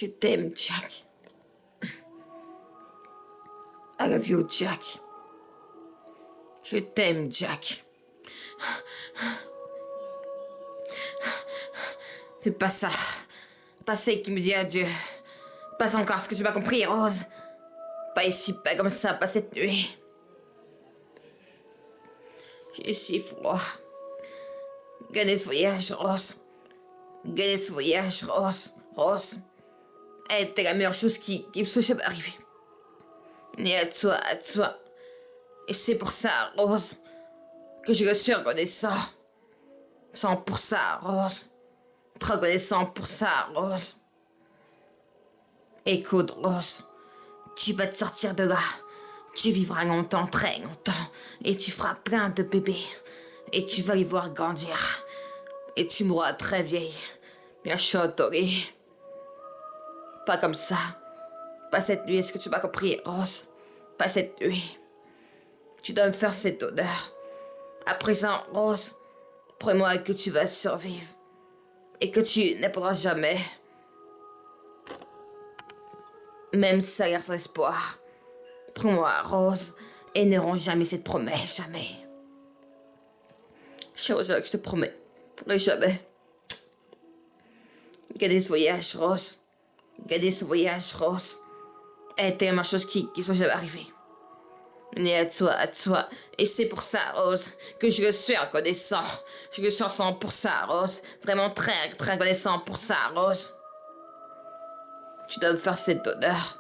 Je t'aime, Jack. I love you, Jack. Je t'aime, Jack. Fais pas ça. Pas ça qui me dit adieu. Pas encore ce que tu m'as compris, Rose. Pas ici, pas comme ça, pas cette nuit. J'ai si froid. Gagner ce voyage, Rose. Gagner ce voyage, Rose. Rose. Elle était la meilleure chose qui me soit jamais arrivée. Ni à toi, à toi. Et c'est pour ça, Rose, que je le suis reconnaissant. 100 pour ça, Rose. Très reconnaissant pour ça, Rose. Écoute, Rose, tu vas te sortir de là. Tu vivras longtemps, très longtemps. Et tu feras plein de bébés. Et tu vas les voir grandir. Et tu mourras très vieille. Bien châteauée. Pas comme ça. Pas cette nuit, est-ce que tu m'as compris, Rose? Pas cette nuit. Tu dois me faire cette odeur. À présent, Rose, promets-moi que tu vas survivre. Et que tu n'éprouveras jamais. Même si ça a l'air sans espoir. Prends-moi, Rose, et ne romps jamais cette promesse, jamais. Cher Jacques, je te promets, jamais. Gardez ce voyage, Rose. Gardez ce voyage, Rose. Elle était la meilleure chose qui soit jamais arrivée. Ni à toi. Et c'est pour ça, Rose, que je le suis reconnaissant. Je le suis ensemble pour ça, Rose. Vraiment très, très reconnaissant pour ça, Rose. Tu dois me faire cet honneur.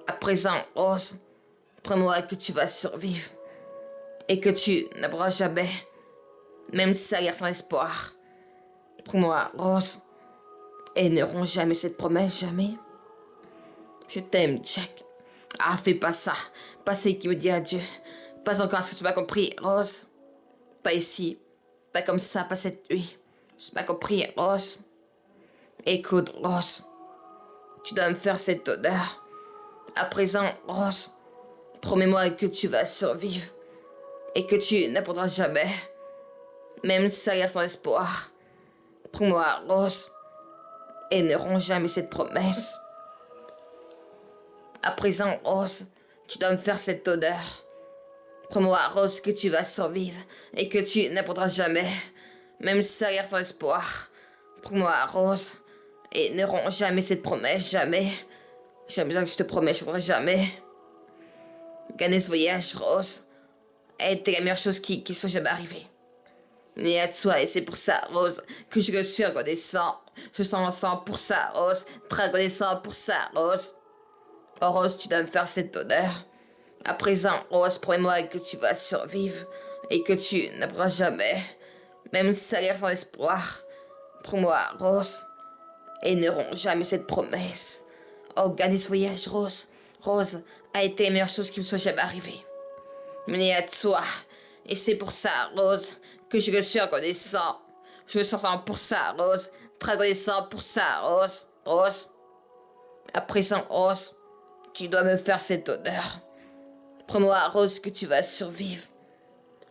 À présent, Rose, promets-moi que tu vas survivre. Et que tu n'aborderas jamais. Même si ça a l'air sans espoir. Promets-moi, Rose. Et ne romps jamais cette promesse, jamais. Je t'aime, Jack. Ah, fais pas ça. Pas celle qui me dit adieu. Pas encore ce que tu m'as compris, Rose. Pas ici. Pas comme ça, pas cette nuit. Tu m'as compris, Rose. Écoute, Rose. Tu dois me faire cet honneur. À présent, Rose, promets-moi que tu vas survivre. Et que tu n'apprendras jamais. Même si ça a l'air sans espoir. Prends-moi, Rose. Et ne romps jamais cette promesse. À présent, Rose, tu dois me faire cet honneur. Promets-moi, Rose, que tu vas survivre. Et que tu n'apprendras jamais. Même si ça a l'air sans espoir. Promets-moi, Rose. Et ne romps jamais cette promesse, jamais. Jamais que je te promets, je ne ferai jamais. Gagner ce voyage, Rose. Elle était la meilleure chose qui soit jamais arrivée. Ni à toi, et c'est pour ça, Rose, que je le suis reconnaissant. Je sens pour ça, Rose. Très reconnaissant pour ça, Rose. Oh, Rose, tu dois me faire cet honneur. À présent, Rose, promets-moi que tu vas survivre. Et que tu n'apprendras jamais. Même si ça a l'air sans espoir. Promets-moi, Rose. Et ne romps jamais cette promesse. Oh, gagner ce voyage, Rose. Rose a été la meilleure chose qui me soit jamais arrivée. Mais à toi. Et c'est pour ça, Rose, que je le suis reconnaissant. Je le sens pour ça, Rose. Très reconnaissant pour ça, Rose. Rose. À présent, Rose, tu dois me faire cet honneur. Promets-moi, Rose, que tu vas survivre.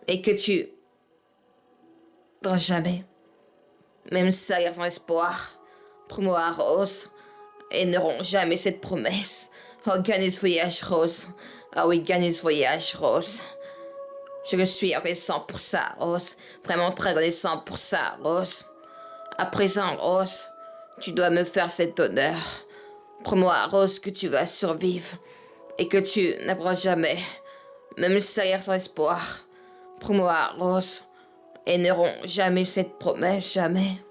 Et que tu... Non, jamais. Même si ça a l'air sans espoir. Promets-moi, Rose. Et ne romps jamais cette promesse. Oh, gagnez ce voyage, Rose. Ah oui, gagnez ce voyage, Rose. Je le suis reconnaissant pour ça, Rose. Vraiment très reconnaissant pour ça, Rose. À présent, Rose, tu dois me faire cet honneur. Promets-moi, Rose, que tu vas survivre. Et que tu n'apprendras jamais. Même si ça a l'air sans espoir. Promets-moi, Rose. Et ne romps jamais cette promesse, jamais.